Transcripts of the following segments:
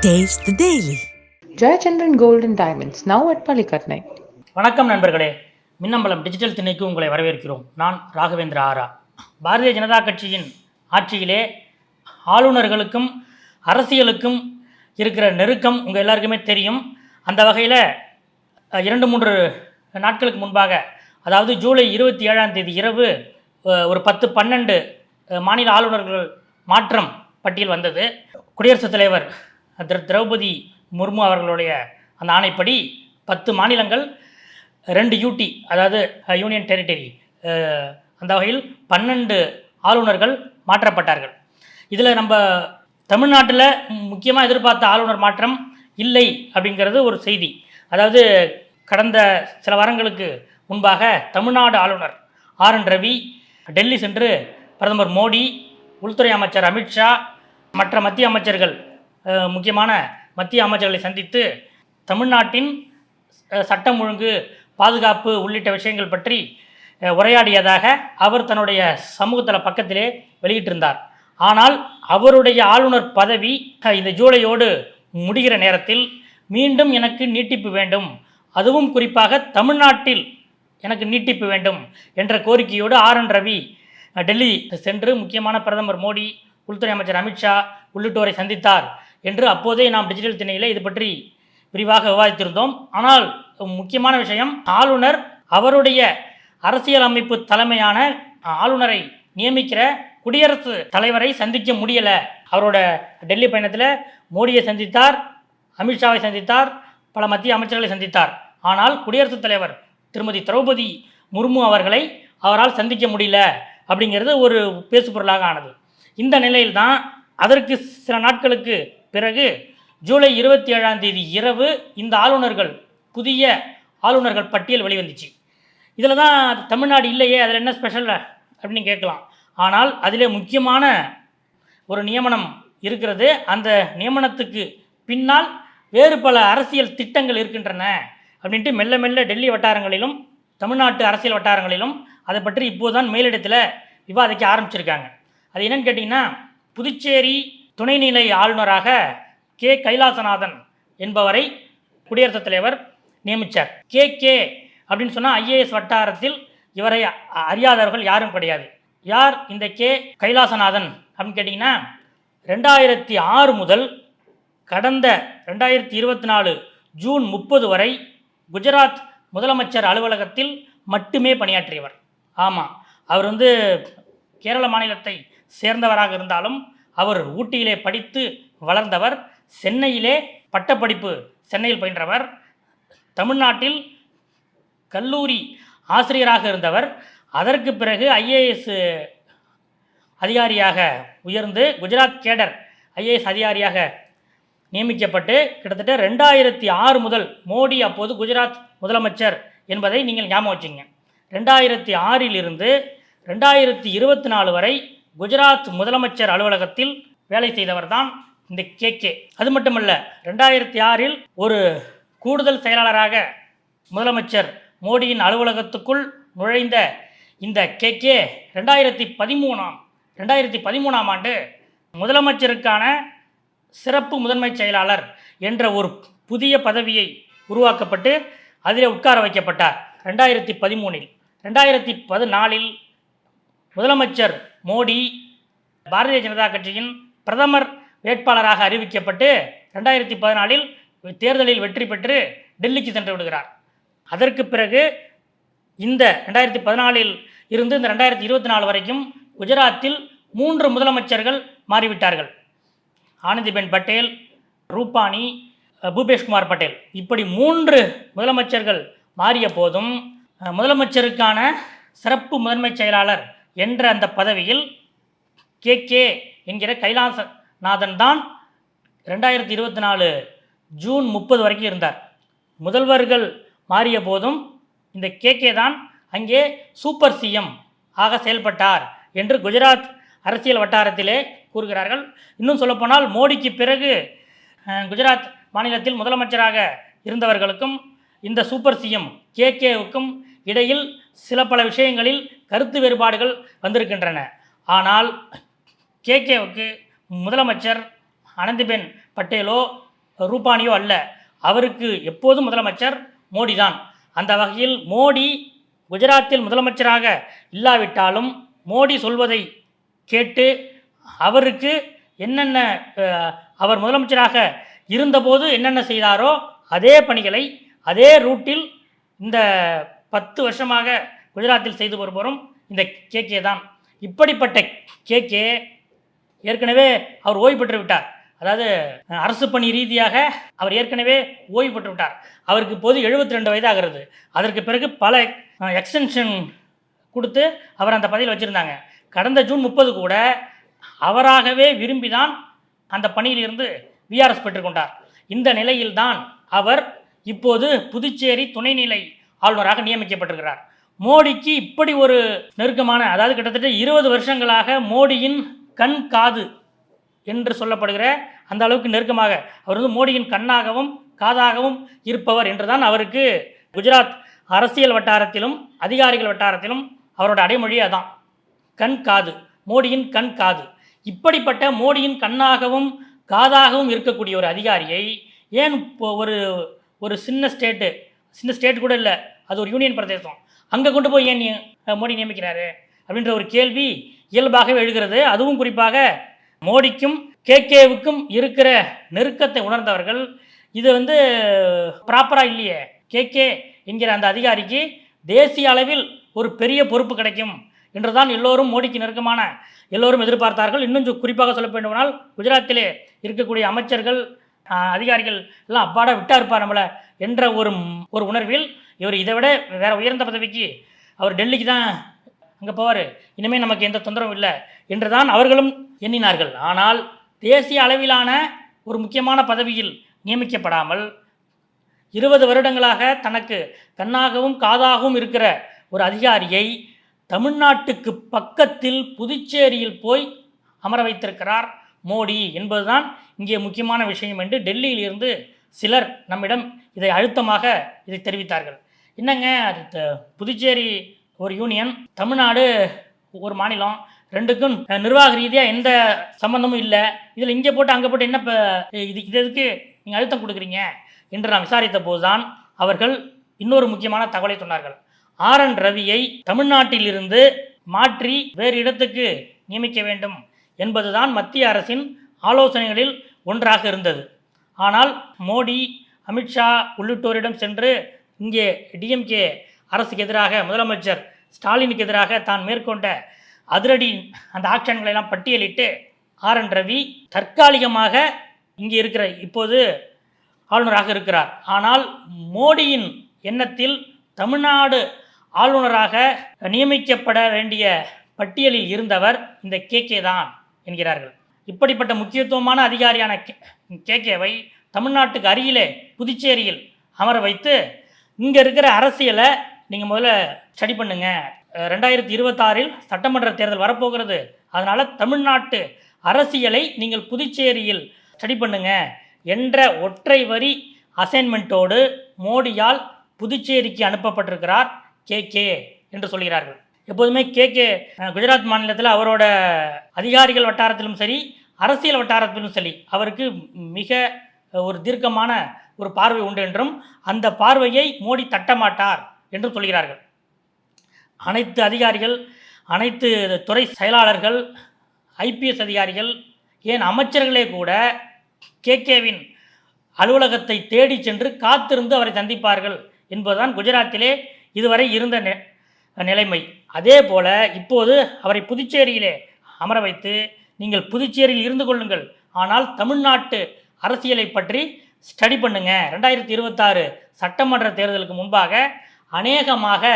Taste the Daily. Jayachandran Gold and Diamonds, now at Palikatnai. வணக்கம் நண்பர்களே, Minnambalam digital திணைக்கு உங்களை வரவேற்கிறோம். நான் ராகவேந்திர ஆரா. பாரதிய ஜனதா கட்சியின் ஆட்சியிலே ஆளுநர்களுக்கும் அரசியலுக்கும் இருக்கிற நெருக்கம் உங்கள் எல்லாருக்குமே தெரியும். அந்த வகையில் 2-3 நாட்களுக்கு முன்பாக, அதாவது ஜூலை 27 இரவு ஒரு 10-12 மாநில ஆளுநர்கள் மாற்றம் பட்டியல் வந்தது. குடியரசுத் தலைவர் திரௌபதி முர்மு அவர்களுடைய அந்த ஆணைப்படி 10 மாநிலங்கள் 2 யூடி, அதாவது யூனியன் டெரிட்டரி, அந்த வகையில் 12 ஆளுநர்கள் மாற்றப்பட்டார்கள். இதில் நம்ம தமிழ்நாட்டில் முக்கியமாக எதிர்பார்த்த ஆளுநர் மாற்றம் இல்லை அப்படிங்கிறது ஒரு செய்தி. அதாவது கடந்த சில வாரங்களுக்கு முன்பாக தமிழ்நாடு ஆளுநர் RN ரவி டெல்லி சென்று பிரதமர் மோடி, உள்துறை அமைச்சர் அமித்ஷா, மற்ற மத்திய அமைச்சர்கள், முக்கியமான மத்திய அமைச்சர்களை சந்தித்து தமிழ்நாட்டின் சட்டம் ஒழுங்கு, பாதுகாப்பு உள்ளிட்ட விஷயங்கள் பற்றி உரையாடியதாக அவர் தன்னுடைய சமூகத்தள பக்கத்திலே வெளியிட்டிருந்தார். ஆனால் அவருடைய ஆளுநர் பதவி இந்த ஜூலையோடு முடிகிற நேரத்தில் மீண்டும் எனக்கு நீட்டிப்பு வேண்டும், அதுவும் குறிப்பாக தமிழ்நாட்டில் எனக்கு நீட்டிப்பு வேண்டும் என்ற கோரிக்கையோடு RN ரவி டெல்லி சென்று முக்கியமான பிரதமர் மோடி, உள்துறை அமைச்சர் அமித்ஷா உள்ளிட்டோரை சந்தித்தார் என்று அப்போதே நாம் டிஜிட்டல் திணையில் இது பற்றி விரிவாக விவாதித்திருந்தோம். ஆனால் முக்கியமான விஷயம், ஆளுநர் அவருடைய அரசியல் அமைப்பு தலைமையான ஆளுநரை நியமிக்கிற குடியரசுத் தலைவரை சந்திக்க முடியலை. அவரோட டெல்லி பயணத்தில் மோடியை சந்தித்தார், அமித்ஷாவை சந்தித்தார், பல மத்திய அமைச்சர்களை சந்தித்தார். ஆனால் குடியரசுத் தலைவர் திருமதி திரௌபதி முர்மு அவர்களை அவரால் சந்திக்க முடியல அப்படிங்கிறது ஒரு பேசுபொருளாக ஆனது. இந்த நிலையில்தான் அதற்கு சில நாட்களுக்கு பிறகு ஜூலை 27 இரவு இந்த ஆளுநர்கள், புதிய ஆளுநர்கள் பட்டியல் வெளிவந்துச்சு. இதில் தான் தமிழ்நாடு இல்லையே, அதில் என்ன ஸ்பெஷல் அப்படின்னு கேட்கலாம். ஆனால் அதிலே முக்கியமான ஒரு நியமனம் இருக்கிறது. அந்த நியமனத்துக்கு பின்னால் வேறு பல அரசியல் திட்டங்கள் இருக்கின்றன அப்படின்ட்டு மெல்ல மெல்ல டெல்லி வட்டாரங்களிலும் தமிழ்நாட்டு அரசியல் வட்டாரங்களிலும் அதை பற்றி இப்போதுதான் மேலிடத்தில் விவாதிக்க ஆரம்பிச்சிருக்காங்க. அது என்னன்னு கேட்டிங்கன்னா, புதுச்சேரி துணைநிலை ஆளுநராக கைலாசநாதன் என்பவரை குடியரசுத் தலைவர் நியமித்தார். கே அப்படின்னு சொன்னால் IAS வட்டாரத்தில் இவரை அறியாதவர்கள் யாரும் கிடையாது. யார் இந்த கைலாசநாதன் அப்படின்னு கேட்டிங்கன்னா, 2006 முதல் கடந்த 2024 ஜூன் 30 வரை குஜராத் முதலமைச்சர் அலுவலகத்தில் மட்டுமே பணியாற்றியவர். ஆமாம், அவர் கேரள மாநிலத்தை சேர்ந்தவராக இருந்தாலும் அவர் ஊட்டியிலே படித்து வளர்ந்தவர், சென்னையிலே பட்டப்படிப்பு சென்னையில் பயின்றவர், தமிழ்நாட்டில் கல்லூரி ஆசிரியராக இருந்தவர். அதற்கு பிறகு IAS அதிகாரியாக உயர்ந்து குஜராத் கேடர் IAS அதிகாரியாக நியமிக்கப்பட்டு கிட்டத்தட்ட 2006 முதல், மோடி அப்போது குஜராத் முதலமைச்சர் என்பதை நீங்கள் ஞாபகம் வச்சுங்க, 2006 2024 வரை குஜராத் முதலமைச்சர் அலுவலகத்தில் வேலை செய்தவர் தான் இந்த கே. அது மட்டுமல்ல, 2006 ஒரு கூடுதல் செயலாளராக முதலமைச்சர் மோடியின் அலுவலகத்துக்குள் நுழைந்த இந்த கே 2013 ஆண்டு முதலமைச்சருக்கான சிறப்பு முதன்மை செயலாளர் என்ற ஒரு புதிய பதவியை உருவாக்கப்பட்டு அதில் உட்கார வைக்கப்பட்டார் 2013. 2014 முதலமைச்சர் மோடி பாரதிய ஜனதா கட்சியின் பிரதமர் வேட்பாளராக அறிவிக்கப்பட்டு 2014 தேர்தலில் வெற்றி பெற்று டெல்லிக்கு சென்று விடுகிறார். அதற்கு பிறகு இந்த 2014 இருந்து இந்த 2024 வரைக்கும் குஜராத்தில் 3 முதலமைச்சர்கள் மாறிவிட்டார்கள். ஆனந்திபென் பட்டேல், ரூபானி, பூபேஷ்குமார் பட்டேல், இப்படி 3 முதலமைச்சர்கள் மாறிய போதும் முதலமைச்சருக்கான சிறப்பு முதன்மை செயலாளர் என்ற அந்த பதவியில் கே என்கிற கைலாசநாதன் தான் 2024 ஜூன் 30 வரைக்கும் இருந்தார். முதல்வர்கள் மாறிய போதும் இந்த கே தான் அங்கே சூப்பர் CM ஆக செயல்பட்டார் என்று குஜராத் அரசியல் வட்டாரத்திலே கூறுகிறார்கள். இன்னும் சொல்லப்போனால் மோடிக்கு பிறகு குஜராத் மாநிலத்தில் முதலமைச்சராக இருந்தவர்களுக்கும் இந்த சூப்பர் CM கேவுக்கும் இடையில் சில பல விஷயங்களில் கருத்து வேறுபாடுகள் வந்திருக்கின்றன. ஆனால் கேவுக்கு முதலமைச்சர் ஆனந்திபென் பட்டேலோ ரூபானியோ அல்ல. அவருக்கு எப்போதும் முதலமைச்சர் மோடி தான். அந்த வகையில் மோடி குஜராத்தில் முதலமைச்சராக இல்லாவிட்டாலும் மோடி சொல்வதை கேட்டு அவருக்கு என்னென்ன அவர் முதலமைச்சராக இருந்தபோது என்னென்ன செய்தாரோ அதே பணிகளை அதே ரூட்டில் இந்த 10 வருஷமாக குஜராத்தில் செய்து வருபவரும் இந்த கேகே தான். இப்படிப்பட்ட கேகே ஏற்கனவே அவர் ஓய்வு பெற்று விட்டார். அதாவது அரசு பணி ரீதியாக அவர் ஏற்கனவே ஓய்வு பெற்று விட்டார். அவருக்கு இப்போது 72 வயதாகிறது. அதற்கு பிறகு பல எக்ஸ்டென்ஷன் கொடுத்து அவர் அந்த பதவியில் வச்சுருந்தாங்க. கடந்த ஜூன் 30 கூட அவராகவே விரும்பிதான் அந்த பணியிலிருந்து விஆர்எஸ் பெற்றுக்கொண்டார். இந்த நிலையில்தான் அவர் இப்போது புதுச்சேரி துணைநிலை ஆளுநராக நியமிக்கப்பட்டிருக்கிறார். மோடிக்கு இப்படி ஒரு நெருக்கமான, அதாவது கிட்டத்தட்ட 20 வருஷங்களாக மோடியின் கண் காது என்று சொல்லப்படுகிற அந்த அளவுக்கு நெருக்கமாக அவர் மோடியின் கண்ணாகவும் காதாகவும் இருப்பவர் என்றுதான் அவருக்கு குஜராத் அரசியல் வட்டாரத்திலும் அதிகாரிகள் வட்டாரத்திலும் அவரோட அடைமொழி அதான், கண் காது, மோடியின் கண் காது. இப்படிப்பட்ட மோடியின் கண்ணாகவும் காதாகவும் இருக்கக்கூடிய ஒரு அதிகாரியை ஏன் ஒரு சின்ன ஸ்டேட் கூட இல்லை, அது ஒரு யூனியன் பிரதேசம், அங்கே கொண்டு போய் ஏன் மோடி நியமிக்கிறாரு அப்படின்ற ஒரு கேள்வி இயல்பாகவே எழுகிறது. அதுவும் குறிப்பாக மோடிக்கும் கேகேவுக்கும் இருக்கிற நெருக்கத்தை உணர்ந்தவர்கள் இது ப்ராப்பராக இல்லையே, கேகே என்கிற அந்த அதிகாரிக்கு தேசிய அளவில் ஒரு பெரிய பொறுப்பு கிடைக்கும் என்றுதான் எல்லோரும் மோடிக்கு நெருக்கமான எல்லோரும் எதிர்பார்த்தார்கள். இன்னும் குறிப்பாக சொல்ல வேண்டுமானால் குஜராத்திலே இருக்கக்கூடிய அமைச்சர்கள் அதிகாரிகள் எல்லாம் அப்பாடா விட்டா இருப்பார் நம்மளை என்ற ஒரு உணர்வில் இவர் இதை விட வேற உயர்ந்த பதவிக்கு அவர் டெல்லிக்கு தான் அங்கே போவார், இனிமேல் நமக்கு எந்த தொந்தரவும் இல்லை என்றுதான் அவர்களும் எண்ணினார்கள். ஆனால் தேசிய அளவிலான ஒரு முக்கியமான பதவியில் நியமிக்கப்படாமல் 20 வருடங்களாக தனக்கு கண்ணாகவும் காதாகவும் இருக்கிற ஒரு அதிகாரியை தமிழ்நாட்டுக்கு பக்கத்தில் புதுச்சேரியில் போய் அமர வைத்திருக்கிறார் மோடி என்பதுதான் இங்கே முக்கியமான விஷயம் என்று டெல்லியில் இருந்து சிலர் நம்மிடம் இதை அழுத்தமாக இதை தெரிவித்தார்கள். என்னங்க அது புதுச்சேரி ஒரு யூனியன், தமிழ்நாடு ஒரு மாநிலம், ரெண்டுக்கும் நிர்வாக ரீதியாக எந்த சம்பந்தமும் இல்லை, இதில் இங்கே போட்டு அங்கே போட்டு என்ன இதுக்கு நீங்கள் அழுத்தம் கொடுக்குறீங்க என்று நான் விசாரித்த போதுதான் அவர்கள் இன்னொரு முக்கியமான தகவலை சொன்னார்கள். ஆர்.என். ரவியை தமிழ்நாட்டிலிருந்து மாற்றி வேறு இடத்துக்கு நியமிக்க வேண்டும் என்பதுதான் மத்திய அரசின் ஆலோசனைகளில் ஒன்றாக இருந்தது. ஆனால் மோடி, அமித்ஷா உள்ளிட்டோரிடம் சென்று இங்கே டிஎம்கே அரசுக்கு எதிராக முதலமைச்சர் ஸ்டாலினுக்கு எதிராக தான் மேற்கொண்ட அதிரடி அந்த ஆக்ஷன்களை எல்லாம் பட்டியலிட்டு ஆர்.என். ரவி தற்காலிகமாக இங்கே இருக்கிற இப்போது ஆளுநராக இருக்கிறார். ஆனால் மோடியின் எண்ணத்தில் தமிழ்நாடு ஆளுநராக நியமிக்கப்பட வேண்டிய பட்டியலில் இருந்தவர் இந்த கேகே தான் என்கிறார்கள். இப்படிப்பட்ட முக்கியத்துவமான அதிகாரியான கேகேவை தமிழ்நாட்டுக்கு அருகிலே புதுச்சேரியில் அமர வைத்து இங்கே இருக்கிற அரசியலை நீங்கள் முதல்ல ஸ்டடி பண்ணுங்க, 2026 சட்டமன்ற தேர்தல் வரப்போகிறது, அதனால் தமிழ்நாட்டு அரசியலை நீங்கள் புதுச்சேரியில் ஸ்டடி பண்ணுங்க என்ற ஒற்றை வரி அசைன்மெண்ட்டோடு மோடியால் புதுச்சேரிக்கு அனுப்பப்பட்டிருக்கிறார் கேகே என்று சொல்கிறார்கள். எப்போதுமே கேகே குஜராத் மாநிலத்தில் அவரோட அதிகாரிகள் வட்டாரத்திலும் சரி அரசியல் வட்டாரத்திலும் சரி அவருக்கு மிக ஒரு தீர்க்கமான ஒரு பார்வை உண்டு என்றும் அந்த பார்வையை மோடி தட்டமாட்டார் என்றும் சொல்கிறார்கள். அனைத்து அதிகாரிகள், அனைத்து துறை செயலாளர்கள், ஐபிஎஸ் அதிகாரிகள், ஏன் அமைச்சர்களே கூட கேகேவின் அலுவலகத்தை தேடி சென்று காத்திருந்து அவரை சந்திப்பார்கள் என்பதுதான் குஜராத்திலே இதுவரை இருந்த நிலைமை. அதே போல இப்போது அவரை புதுச்சேரியிலே அமர வைத்து நீங்கள் புதுச்சேரியில் இருந்து கொள்ளுங்கள், ஆனால் தமிழ்நாட்டு அரசியலை பற்றி ஸ்டடி பண்ணுங்க, 2026 சட்டமன்ற தேர்தலுக்கு முன்பாக அநேகமாக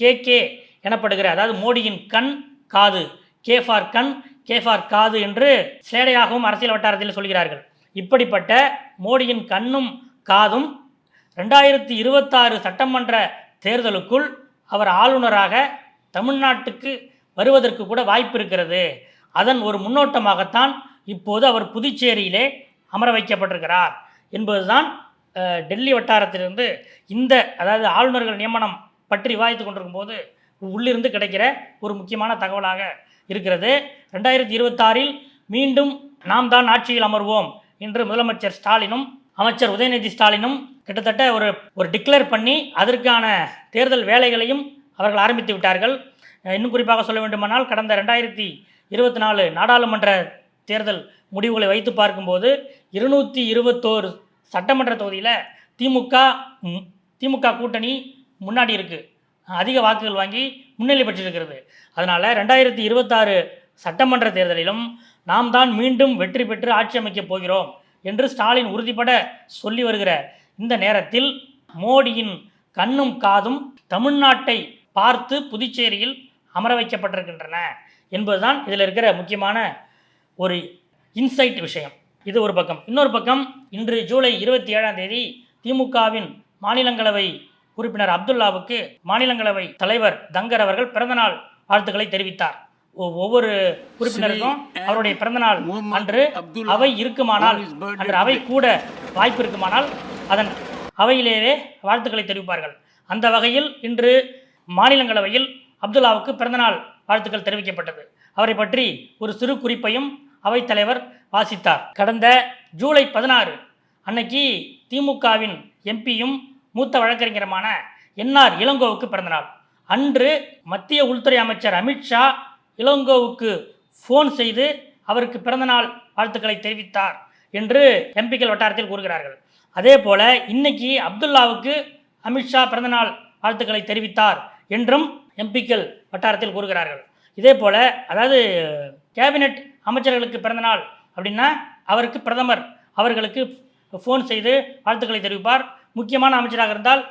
கேகே எனப்படுகிற, அதாவது மோடியின் கண் காது, கே ஃபார் கண் கே ஃபார் காது என்று சேடையாகவும் அரசியல் வட்டாரத்தில் சொல்கிறார்கள். இப்படிப்பட்ட மோடியின் கண்ணும் காதும் 2026 சட்டமன்ற தேர்தலுக்குள் அவர் ஆளுநராக தமிழ்நாட்டுக்கு வருவதற்கு கூட வாய்ப்பு இருக்கிறது. அதன் ஒரு முன்னோட்டமாகத்தான் இப்போது அவர் புதுச்சேரியிலே அமர வைக்கப்பட்டிருக்கிறார் என்பதுதான் டெல்லி வட்டாரத்திலிருந்து அதாவது ஆளுநர்கள் நியமனம் பற்றி விவாதித்து கொண்டிருக்கும் போது உள்ளிருந்து கிடைக்கிற ஒரு முக்கியமான தகவலாக இருக்கிறது. 2026 மீண்டும் நாம் தான் ஆட்சியில் அமர்வோம் இன்று முதலமைச்சர் ஸ்டாலினும் அமைச்சர் உதயநிதி ஸ்டாலினும் கிட்டத்தட்ட ஒரு டிக்ளேர் பண்ணி அதற்கான தேர்தல் வேலைகளையும் அவர்கள் ஆரம்பித்து விட்டார்கள். இன்னும் குறிப்பாக சொல்ல வேண்டுமானால் கடந்த 2024 நாடாளுமன்ற தேர்தல் முடிவுகளை வைத்து பார்க்கும்போது 221 சட்டமன்ற தொகுதியில் திமுக கூட்டணி முன்னாடி இருக்குது, அதிக வாக்குகள் வாங்கி முன்னிலை பெற்றிருக்கிறது. அதனால் 2026 சட்டமன்ற தேர்தலிலும் நாம் தான் மீண்டும் வெற்றி பெற்று ஆட்சி அமைக்கப் போகிறோம் என்று ஸ்டாலின் உறுதிப்பட சொல்லி வருகிற இந்த நேரத்தில் மோடியின் கண்ணும் காதும் தமிழ்நாட்டை பார்த்து புதுச்சேரியில் அமர வைக்கப்பட்டிருக்கின்றன என்பதுதான் இதில் இருக்கிற முக்கியமான ஒரு இன்சைட் விஷயம். இது ஒரு பக்கம். இன்னொரு பக்கம், இன்று ஜூலை 27ஆம் தேதி திமுகவின் மாநிலங்களவை உறுப்பினர் அப்துல்லாவுக்கு மாநிலங்களவை தலைவர் தங்கர் அவர்கள் பிறந்தநாள் வாழ்த்துக்களை தெரிவித்தார். ஒவ்வொரு உறுப்பினருக்கும் அவருடைய பிறந்தநாள் அன்று அவை இருக்குமானால், அன்று அவை கூட வாய்ப்பு இருக்குமானால் அதன் அவையிலேயே வாழ்த்துக்களை தெரிவிப்பார்கள். அந்த வகையில் இன்று மாநிலங்களவையில் அப்துல்லாவுக்கு பிறந்தநாள் வாழ்த்துக்கள் தெரிவிக்கப்பட்டது. அவரை பற்றி ஒரு சிறு குறிப்பையும் அவைத்தலைவர் வாசித்தார். கடந்த ஜூலை 16 அன்னைக்கு திமுகவின் எம்பியும் மூத்த வழக்கறிஞருமான என்ஆர் இளங்கோவுக்கு பிறந்தநாள். அன்று மத்திய உள்துறை அமைச்சர் அமித்ஷா இளங்கோவுக்கு ஃபோன் செய்து அவருக்கு பிறந்தநாள் வாழ்த்துக்களை தெரிவித்தார் என்று எம்பிக்கள் வட்டாரத்தில் கூறுகிறார்கள். அதே போல இன்னைக்கு அப்துல்லாவுக்கு அமித்ஷா பிறந்தநாள் வாழ்த்துக்களை தெரிவித்தார் என்றும் எம்பிக்கள் வட்டாரத்தில் கூறுகிறார்கள். இதே போல, அதாவது கேபினெட் அமைச்சர்களுக்கு பிறந்தநாள் அப்படின்னா அவருக்கு பிரதமர் அவர்களுக்கு ஃபோன் செய்து வாழ்த்துக்களை தெரிவிப்பார். முக்கியமான அமைச்சராக இருந்தால்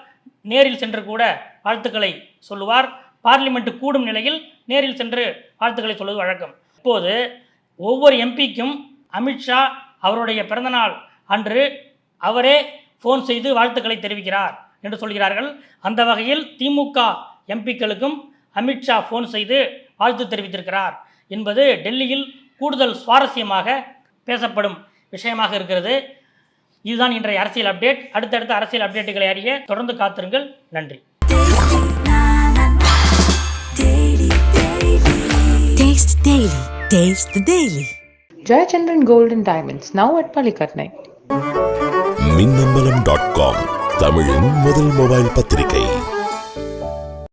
நேரில் சென்று கூட வாழ்த்துக்களை சொல்லுவார். பார்லிமெண்ட் கூடும் நிலையில் நேரில் சென்று வாழ்த்துக்களை சொல்வது வழக்கம். இப்போது ஒவ்வொரு எம்பிக்கும் அமித்ஷா அவருடைய பிறந்தநாள் அன்று அவரே ஃபோன் செய்து வாழ்த்துக்களை தெரிவிக்கிறார் என்று சொல்கிறார்கள். அந்த வகையில் திமுக எம்பிக்களுக்கும் அமித்ஷா ஃபோன் செய்து வாழ்த்து தெரிவித்திருக்கிறார் என்பது டெல்லியில் கூடுதல் சுவாரஸ்யமாக பேசப்படும் விஷயமாக இருக்கிறது. இதுதான் இன்றைய அரசியல் அப்டேட். அடுத்தடுத்த அரசியல் அப்டேட்டுகளை அறிய தொடர்ந்து காத்திருங்கள். நன்றி. Jayachandran Gold and Diamonds, now at Palikatnai. மின்னம்பலம்.com, தமிழின் முதல் மொபைல் பத்திரிகை.